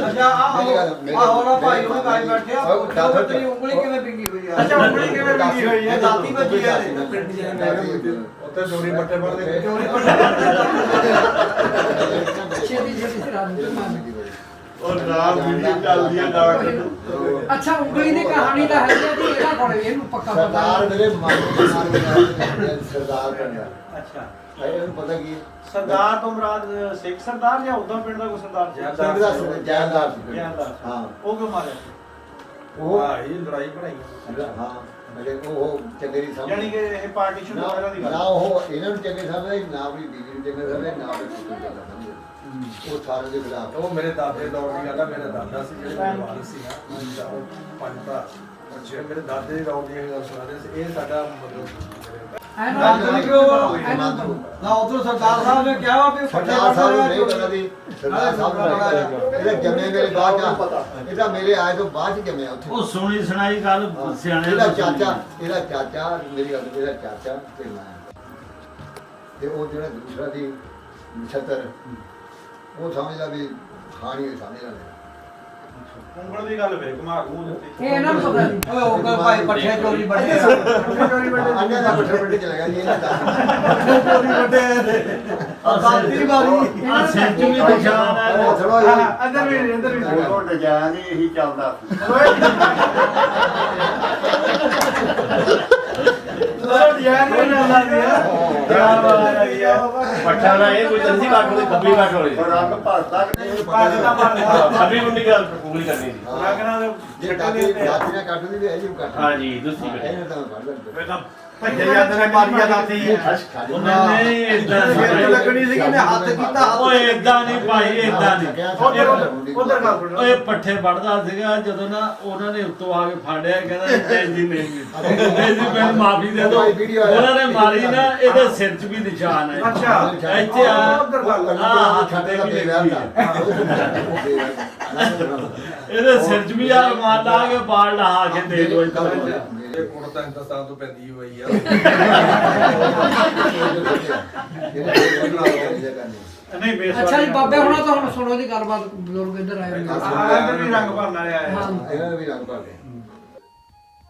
ਅੱਛਾ ਆਹ ਨਾ ਭਾਈ ਉਹ ਗਾਈ ਬੈਠੇ ਆ ਉਹ ਤੇਰੀ ਉਂਗਲੀ ਕਿਵੇਂ ਪਿੰਗੀ ਹੋਈ ਆ ਅੱਛਾ ਉਂਗਲੀ ਕਿਵੇਂ ਪਿੰਗੀ ਹੋਈ ਹੈ ਦਾਤੀ ਵੱਜੀ ਆ ਉੱਤੇ ਚੋਰੀ ਪੱਟੇ ਪੜਦੇ ਚੋਰੀ ਛੇਤੀ ਛੇਤੀ ਸਿਰਾ ਨੂੰ ਮਾਰ ਉਹ ਨਾਮ ਵੀਡੀਓ ਚੱਲਦੀ ਆ ਡਾਕਟਰ ਅੱਛਾ ਉਂਗਲੀ ਦੀ ਕਹਾਣੀ ਤਾਂ ਹੈ ਜੀ ਇਹਦਾ ਕੋਲ ਇਹਨੂੰ ਪੱਕਾ ਪਤਾ ਸਰਦਾਰ ਮੇਰੇ ਮਨ ਦੇ ਨਾਲ ਬਣਾਇਆ ਸਰਦਾਰ ਬਣਿਆ ਅੱਛਾ ਇਹਨੂੰ ਪਤਾ ਕੀ ਸਰਦਾਰ ਤੋਂ ਮੁਰਾਦ ਸਿੱਖ ਸਰਦਾਰ ਜਾਂ ਉਦਾਂ ਪਿੰਡ ਦਾ ਕੋਈ ਸਰਦਾਰ ਸਿੰਘ ਦਾ ਜੈਨਦਾਰ ਜੈਨਦਾਰ। ਹਾਂ ਉਹ ਕਿਉਂ ਮਾਰਿਆ ਉਹ ਹਾਂ ਇਹ ਲੜਾਈ ਬਣਾਈ ਹਾਂ ਮੇਰੇ ਉਹ ਚੰਗੇ ਨਹੀਂ ਸਮਝ ਯਾਨੀ ਕਿ ਇਹ ਪਾਰਟੀਸ਼ਨ ਨਾ ਵਗੈਰਾ ਦੀ ਗੱਲ ਨਾ ਉਹ ਇਹਨਾਂ ਨੂੰ ਚੰਗੇ ਸਮਝਦੇ ਨਾ ਵੀ ਬੀਜੀ ਨੂੰ ਚੰਗੇ ਸਮਝਦੇ ਨਾ ਵੀ ਕੁਝ ਚੰਗਾ ਸਮਝਦੇ ਉਹ ਸਾਰਿਆਂ ਦੇ ਖਿਲਾਫ ਉਹ ਮੇਰੇ ਦਾਦੇ ਦੌਰ ਦੀ ਗੱਲ ਆ ਮੇਰਾ ਦਾਦਾ ਸੀ ਜਿਹੜੇ ਮੇਰੇ ਵਾਰਿਸ ਸੀ ਨਾ ਉਹ ਪੰਜ ਭਰਾ ਅੱਛਾ ਮੇਰੇ ਦਾਦੇ ਦੀ ਦੌਰ ਦੀਆਂ ਗੱਲ ਸੁਣਾ ਰਹੇ ਸੀ ਇਹ ਸਾਡਾ ਮਤਲਬ ਨਾ ਉਧਰ ਸਰਦਾਰ ਸਾਹਿਬ ਨੇ ਕਿਹਾ ਵਾ ਵੀ ਸਰਦਾਰ ਸਾਹਿਬ ਨੂੰ ਨਹੀਂ ਪਤਾ ਵੀ ਸਰਦਾਰ ਸਾਹਿਬ ਨੂੰ ਇਹਦੇ ਜੰਮੇ ਮੇਰੇ ਬਾਅਦ ਆ ਇਹਦਾ ਮੇਰੇ ਆਏ ਤੋਂ ਬਾਅਦ ਹੀ ਜੰਮਿਆ ਉੱਥੇ ਉਹ ਸੁਣੀ ਸੁਣਾਈ ਗੱਲ ਸਿਆਣੇ ਇਹਦਾ ਚਾਚਾ ਮੇਰੀ ਗੱਲ ਇਹਦਾ ਚਾਚਾ ਤੇ ਮੈਂ ਤੇ ਉਹ ਜਿਹੜਾ ਦੂਸਰਾ ਸੀ ਨਛੱਤਰ ਉਹ ਸਮਝਦਾ ਵੀ ਖਾਣੀ ਸਮਝਦਾ ਉਂਗਲ ਦੀ ਗੱਲ ਫੇਰ ਘੁਮਾ ਦੂੰ ਇਹ ਇਹਨਾਂ ਨੂੰ ਪਤਾ ਨਹੀਂ ਓਏ ਉਹ ਗੱਲ ਭਾਈ ਪੱਠੇ ਚੋਰੀ ਵੱਡੇ ਅੰਨੇ ਦਾ ਪੱਠੇ ਵੱਡੇ ਚਲਾ ਗਿਆ ਜੀ ਇਹਨਾਂ ਦਾ ਚੋਰੀ ਵੱਡੇ ਆਸਾਦੀ ਵਾਲੀ ਆ ਸੈਂਚੂ ਵੀ ਨਿਸ਼ਾਨ ਹੈ ਚਲੋ ਜੀ ਅੰਦਰ ਵੀ ਉਹ ਡਿਜ਼ਾਈਨ ਹੀ ਇਹੀ ਚੱਲਦਾ ਪੱਠਾ ਨਾ ਇਹ ਕੋਈ ਤੰਜੀ ਕਾਟ ਕੋਈ ਖੱਬੀ ਕਾਟ ਹੋਣੀ ਰੰਗ ਭਰਦਾ ਖੱਬੀ ਮੁੰਡੀ ਗੱਲ ਪੂਰੀ ਕਰਨੀ ਸੀ ਲੱਗਣਾ ਤੇ ਜੇ ਕਾਟੀ ਨੇ ਕੱਟਦੀ ਵੀ ਹੈ ਜੀ ਕੱਟ ਹਾਂ ਜੀ ਦੂਸਰੀ ਗੱਲ ਇਹਨੇ ਤਾਂ ਕੱਢ ਲੈਂਦੇ ਫੇਰ ਤਾਂ ਭੱਜੇ ਜਾਂਦੇ ਨੇ ਮਾਰੀਆਂ ਦਾਤੀ ਉਹ ਨਹੀਂ ਇਦਾਂ ਲੱਗਣੀ ਸੀ ਕਿ ਮੈਂ ਹੱਥ ਕੀਤਾ ਓਏ ਇਦਾਂ ਨਹੀਂ ਭਾਈ ਇਦਾਂ ਨਹੀਂ ਉਧਰ ਓਏ ਪੱਠੇ ਵੜਦਾ ਸੀਗਾ ਜਦੋਂ ਨਾ ਉਹਨਾਂ ਨੇ ਉੱਤੋਂ ਆ ਕੇ ਫਾੜਿਆ ਕਹਿੰਦਾ ਤੈਨੂੰ ਨਹੀਂ ਜੀ ਮੈਨੂੰ ਮਾਫੀ ਦੇ ਦਿਓ ਉਹਨਾਂ ਨੇ ਮਾਰੀ ਨਾ ਇਹਦੇ ਸਿਰ 'ਚ ਵੀ ਨਿਸ਼ਾਨ ਹੈ ਅੱਛਾ ਇੱਥੇ ਆ ਉਧਰ ਗੱਲ ਛੱਡੇ ਵੀ ਵਿਆਹ ਇਹਦੇ ਸਿਰ 'ਚ ਵੀ ਆ ਮਾਰ ਲਾ ਕੇ ਬਾਲ ਲਾ ਕੇ ਦੇ ਦੋ ਇਹ ਕੋਣ ਤਾਂ ਹਿੰਦੁਸਤਾਨ ਤੋਂ ਪੈਂਦੀ ਹੋਈ ਆ ਨਹੀਂ ਬੇਸ ਅੱਛਾ ਜੀ ਬਾਬੇ ਹੁਣਾਂ ਤੋਂ ਹੁਣ ਸੁਣੋ ਦੀ ਗੱਲਬਾਤ ਬਜ਼ੁਰਗ ਇੱਧਰ ਆਏ ਹੋਏ ਨੇ। ਅੰਦਰ ਵੀ ਰੰਗ ਭਰਨ ਵਾਲੇ ਆਏ ਹਾਂ ਇਹਨਾਂ ਨੇ ਵੀ ਰੰਗ ਭਰ ਲਿਆ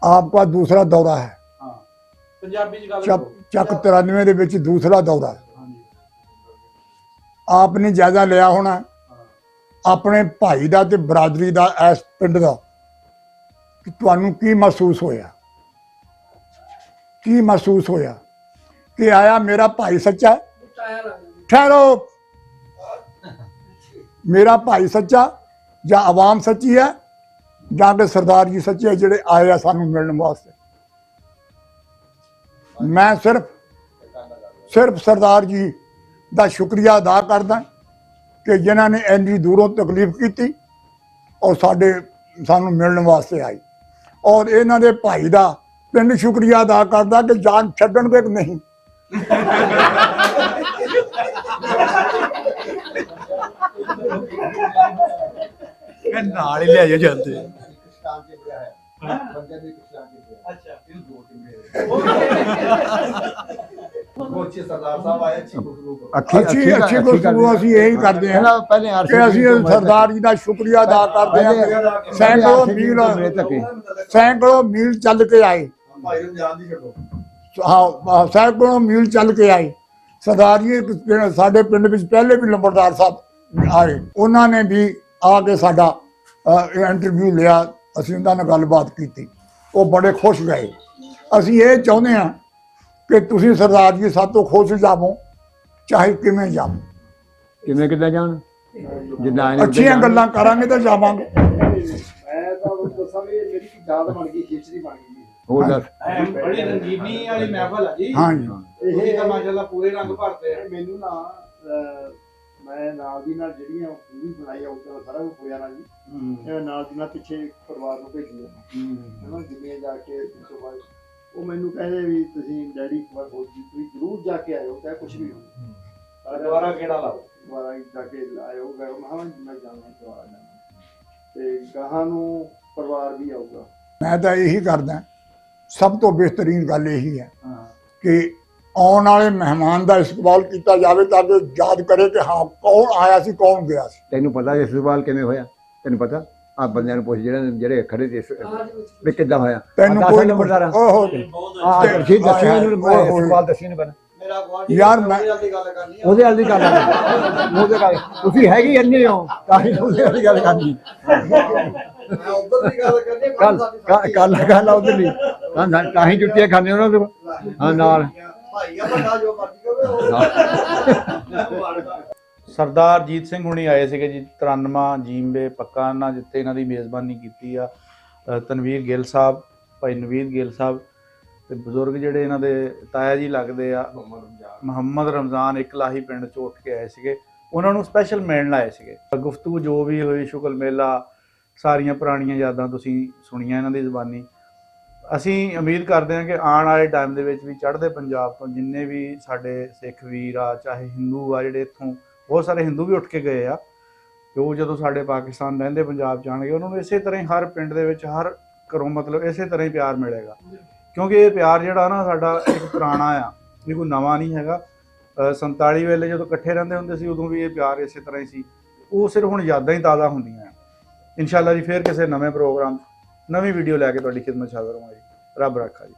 आपका दूसरा दौरा है ਹਾਂ ਪੰਜਾਬੀ 'ਚ ਗੱਲ चक ਕਰੋ चक 93 ਦੇ ਵਿੱਚ ਦੂਸਰਾ ਦੌਰਾ ਹਾਂਜੀ ਆਪਨੇ ਜਾਇਜ਼ਾ ਲਿਆ ਹੋਣਾ ਆਪਣੇ ਭਾਈ ਦਾ ਤੇ ਬਰਾਦਰੀ ਦਾ ਇਸ ਪਿੰਡ ਦਾ ਕਿ ਤੁਹਾਨੂੰ ਕੀ ਮਹਿਸੂਸ ਹੋਇਆ ਕਿ ਆਇਆ ਮੇਰਾ ਭਾਈ ਸੱਚਾ ਹੈ? ਟਾਇਰ ਆ ਗਏ। ਠਹਿਰੋ ਮੇਰਾ ਭਾਈ ਸੱਚਾ ਜਾਂ ਆਵਾਮ ਸੱਚੀ ਹੈ ਜਾਂ ਕਿ ਸਰਦਾਰ ਜੀ ਸੱਚੇ ਜਿਹੜੇ ਆਏ ਆ ਸਾਨੂੰ ਮਿਲਣ ਵਾਸਤੇ ਮੈਂ ਸਿਰਫ ਸਰਦਾਰ ਜੀ ਦਾ ਸ਼ੁਕਰੀਆ ਅਦਾ ਕਰਦਾ ਕਿ ਜਿਨ੍ਹਾਂ ਨੇ ਇੰਨੀ ਦੂਰੋਂ ਤਕਲੀਫ ਕੀਤੀ ਔਰ ਸਾਨੂੰ ਮਿਲਣ ਵਾਸਤੇ ਆਈ ਔਰ ਇਹਨਾਂ ਦੇ ਭਾਈ ਦਾ ਪਿੰਡ ਸ਼ੁਕਰੀਆ ਅਦਾ ਕਰਦਾ ਕਿ ਜਾਨ ਛੱਡਣਗੇ ਕਿ ਨਹੀਂ ਨਾਲ ਹੀ ਲੈ ਜਾ ਜਾਂਦੇ ਕਿਸਾਨ ਤੇ ਪਿਆ ਹੈ ਬੰਦੇ ਦੇ ਕਿਸਾਨ ਤੇ ਪਿਆ ਅੱਛਾ ਇਹ ਦੋ ਟਿੰਡੇ ਕੋਚੀ ਸਰਦਾਰ ਸਾਹਿਬ ਆਏ ਅੱਛੀ ਖੁਸ਼ਬੂ ਅੱਛੀ ਗੁਫ਼ਤਗੂ ਅਸੀਂ ਇਹੀ ਕਰਦੇ ਹਾਂ ਪਹਿਲੇ ਕਿ ਅਸੀਂ ਸਰਦਾਰ ਜੀ ਦਾ ਸ਼ੁਕਰੀਆ ਅਦਾ ਕਰਦੇ ਹਾਂ ਸੈਂਕੜੋਂ ਮੀਲ ਚੱਲ ਕੇ ਆਏ ਭਾਈ ਰਮਜ਼ਾਨ ਦੀ ਛੱਡੋ ਹਾਂ ਸੈਂਕੜੋਂ ਮੀਲ ਚੱਲ ਕੇ ਆਏ ਸਰਦਾਰ ਜੀ ਸਾਡੇ ਪਿੰਡ ਵਿੱਚ ਪਹਿਲੇ ਵੀ ਲੰਬੜਦਾਰ ਸਾਹਿਬ ਆਏ ਉਹਨਾਂ ਨੇ ਵੀ ਆ ਕੇ ਸਾਡਾ ਇੰਟਰਵਿਊ ਲਿਆ ਅਸੀਂ ਉਹਨਾਂ ਨਾਲ ਗੱਲਬਾਤ ਕੀਤੀ ਉਹ ਬੜੇ ਖੁਸ਼ ਗਏ ਅਸੀਂ ਇਹ ਚਾਹੁੰਦੇ ਹਾਂ ਕਿ ਤੁਸੀਂ ਸਰਦਾਰ ਜੀ ਸਾਡੇ ਤੋਂ ਖੁਸ਼ ਜਾਵੋ ਚਾਹੇ ਕਿਵੇਂ ਜਾਵੋ ਕਿਵੇਂ ਕਿੱਦਾਂ ਜਾਣ ਜਿੱਦਾਂ ਅੱਛੀਆਂ ਗੱਲਾਂ ਕਰਾਂਗੇ ਤਾਂ ਜਾਵਾਂਗੇ ਮੈਂ ਤਾਂ ਦੱਸਾਂ ਵੀ ਇਹ ਮੇਰੀ ਯਾਦ ਬਣ ਗਈ ਹਿਸਟਰੀ ਬਣ ਗਈ ਹੋਰ ਦੱਸ ਬੜੀ ਰੰਗੀਨੀ ਵਾਲੀ ਮਹਿਫਲ ਆ ਜੀ ਹਾਂਜੀ ਇਹ ਤਾਂ ਮਾਸ਼ਾਅੱਲਾ ਪੂਰੇ ਰੰਗ ਭਰਦੇ ਆ ਮੈਨੂੰ ਨਾ ਮੈਂ ਨਾਲ ਦੀ ਨਾਲ ਜਿਹੜੀਆਂ ਪੂਰੀ ਬਣਾਈ ਆ ਉੱਤੇ ਸਾਰਾ ਕੁਝ ਹੋਇਆ ਨਾ ਜੀ ਇਹ ਨਾਲ ਦੀ ਨਾਲ ਪਿੱਛੇ ਪਰਿਵਾਰ ਨੂੰ ਭੇਜੀ ਹੈ ਜਿਵੇਂ ਜਾ ਕੇ ਉਸ ਤੋਂ ਬਾਅਦ ਉਹ ਮੈਨੂੰ ਕਹਿੰਦੇ ਵੀ ਤੁਸੀਂ ਡੈਡੀ ਕੋਲ ਤੁਸੀਂ ਜ਼ਰੂਰ ਜਾ ਕੇ ਆਇਓ ਚਾਹੇ ਕੁਝ ਵੀ ਹੋ ਦੁਬਾਰਾ ਕਿਹੜਾ ਲਾਓ ਦੁਬਾਰਾ ਜਾ ਕੇ ਆਇਓ ਗਏ ਮੈਂ ਜਾਣਾ ਦੁਬਾਰਾ ਜਾਣਾ ਤੇ ਗਾਹਾਂ ਨੂੰ ਪਰਿਵਾਰ ਵੀ ਆਊਗਾ ਮੈਂ ਤਾਂ ਇਹੀ ਕਰਦਾ ਸਭ ਤੋਂ ਬਿਹਤਰੀਨ ਗੱਲ ਇਹੀ ਹੈ ਕਿ ਆਉਣ ਵਾਲੇ ਮਹਿਮਾਨ ਦਾ ਇਸਤਕਬਾਲ ਕੀਤਾ ਜਾਵੇ ਤਾਂ ਕਿ ਯਾਦ ਕਰੇ ਕਿ ਹਾਂ ਕੌਣ ਆਇਆ ਸੀ ਕੌਣ ਗਿਆ ਸੀ ਤੈਨੂੰ ਪਤਾ ਇਸ ਸਵਾਲ ਕਿਵੇਂ ਹੋਇਆ ਤੈਨੂੰ ਪਤਾ ਆ ਬੰਦਿਆਂ ਨੂੰ ਪੁੱਛ ਜਿਹੜੇ ਖੜੇ ਤੇ ਵੀ ਕਿੱਦਾਂ ਹੋਇਆ ਤੈਨੂੰ ਕੋਈ ਨੰਬਰਦਾਰ ਓਹੋ ਆ ਜੀ ਦੱਸੀ ਇਹਨੂੰ ਸਵਾਲ ਦੱਸੀ ਨਹੀਂ ਬਣਾ ਮੇਰਾ ਯਾਰ ਮੈਂ ਦੀ ਗੱਲ ਕਰਨੀ ਉਹਦੇ ਵਾਲੀ ਗੱਲ ਉਹਦੇ ਗੱਲ ਤੁਸੀਂ ਹੈਗੀ ਇੰਨੇ ਹੋ ਤਾਂ ਹੀ ਉਹਦੇ ਵਾਲੀ ਗੱਲ ਕਰਨੀ ਮੈਂ ਉਧਰ ਦੀ ਗੱਲ ਕਰਨੀ ਕੱਲ ਉਧਰ ਨਹੀਂ ਤਾਂ ਹੀ ਜੁੱਤੀਆਂ ਖਾਣੇ ਉਹਨਾਂ ਦੇ ਹਾਂ ਨਾਲ ਭਾਈ ਆ ਵੱਡਾ ਜੋ ਮਰਜ਼ੀ ਕਰੇ ਸਰਦਾਰ ਜੀਤ ਸਿੰਘ ਹੁਣੀ ਆਏ ਸੀਗੇ ਜੀ 93 ਜੀਂਬੇ ਪੱਕਾਨਾ ਜਿੱਥੇ ਇਹਨਾਂ ਦੀ ਮੇਜ਼ਬਾਨੀ ਕੀਤੀ ਆ ਤਨਵੀਰ ਗਿੱਲ ਸਾਹਿਬ ਭਾਈ ਨਵੀਦ ਗਿੱਲ ਸਾਹਿਬ ਤੇ ਬਜ਼ੁਰਗ ਜਿਹੜੇ ਇਹਨਾਂ ਦੇ ਤਾਇਆ ਜੀ ਲੱਗਦੇ ਆ ਮੁਹੰਮਦ ਰਮਜ਼ਾਨ ਇਕਲਾਹੀ ਪਿੰਡ ਚ ਉੱਠ ਕੇ ਆਏ ਸੀਗੇ ਉਹਨਾਂ ਨੂੰ ਸਪੈਸ਼ਲ ਮਿਲਣ ਆਏ ਸੀਗੇ ਗੁਫ਼ਤਗੂ ਜੋ ਵੀ ਹੋਈ ਸ਼ੁਗਲ ਮੇਲਾ ਸਾਰੀਆਂ ਪੁਰਾਣੀਆਂ ਯਾਦਾਂ ਤੁਸੀਂ ਸੁਣੀਆਂ ਇਹਨਾਂ ਦੀ ਜ਼ੁਬਾਨੀ ਅਸੀਂ ਉਮੀਦ ਕਰਦੇ ਹਾਂ ਕਿ ਆਉਣ ਵਾਲੇ ਟਾਈਮ ਦੇ ਵਿੱਚ ਵੀ ਚੜ੍ਹਦੇ ਪੰਜਾਬ ਤੋਂ ਜਿੰਨੇ ਵੀ ਸਾਡੇ ਸਿੱਖ ਵੀਰ ਆ ਚਾਹੇ ਹਿੰਦੂ ਆ ਜਿਹੜੇ ਇੱਥੋਂ ਬਹੁਤ ਸਾਰੇ ਹਿੰਦੂ ਵੀ ਉੱਠ ਕੇ ਗਏ ਆ ਤੇ ਉਹ ਜਦੋਂ ਸਾਡੇ ਪਾਕਿਸਤਾਨ ਰਹਿੰਦੇ ਪੰਜਾਬ ਜਾਣਗੇ ਉਹਨਾਂ ਨੂੰ ਇਸੇ ਤਰ੍ਹਾਂ ਹੀ ਹਰ ਪਿੰਡ ਦੇ ਵਿੱਚ ਹਰ ਘਰੋਂ ਮਤਲਬ ਇਸੇ ਤਰ੍ਹਾਂ ਹੀ ਪਿਆਰ ਮਿਲੇਗਾ ਕਿਉਂਕਿ ਇਹ ਪਿਆਰ ਜਿਹੜਾ ਨਾ ਸਾਡਾ ਇੱਕ ਪੁਰਾਣਾ ਆ ਇਹ ਕੋਈ ਨਵਾਂ ਨਹੀਂ ਹੈਗਾ 47 ਵੇਲੇ ਜਦੋਂ ਇਕੱਠੇ ਰਹਿੰਦੇ ਹੁੰਦੇ ਸੀ ਉਦੋਂ ਵੀ ਇਹ ਪਿਆਰ ਇਸੇ ਤਰ੍ਹਾਂ ਹੀ ਸੀ ਉਹ ਸਿਰਫ ਹੁਣ ਯਾਦਾਂ ਹੀ ਤਾਜ਼ਾ ਹੁੰਦੀਆਂ ਇਨਸ਼ਾਅੱਲਾ ਜੀ ਫੇਰ ਕਿਸੇ ਨਵੇਂ ਪ੍ਰੋਗਰਾਮ ਨਵੀਂ ਵੀਡੀਓ ਲੈ ਕੇ ਤੁਹਾਡੀ ਖਿਦਮਤ 'ਚ ਹਾਜ਼ਰ ਹੋਵਾਂਗੇ ਜੀ। ਰੱਬ ਰੱਖਾ ਜੀ।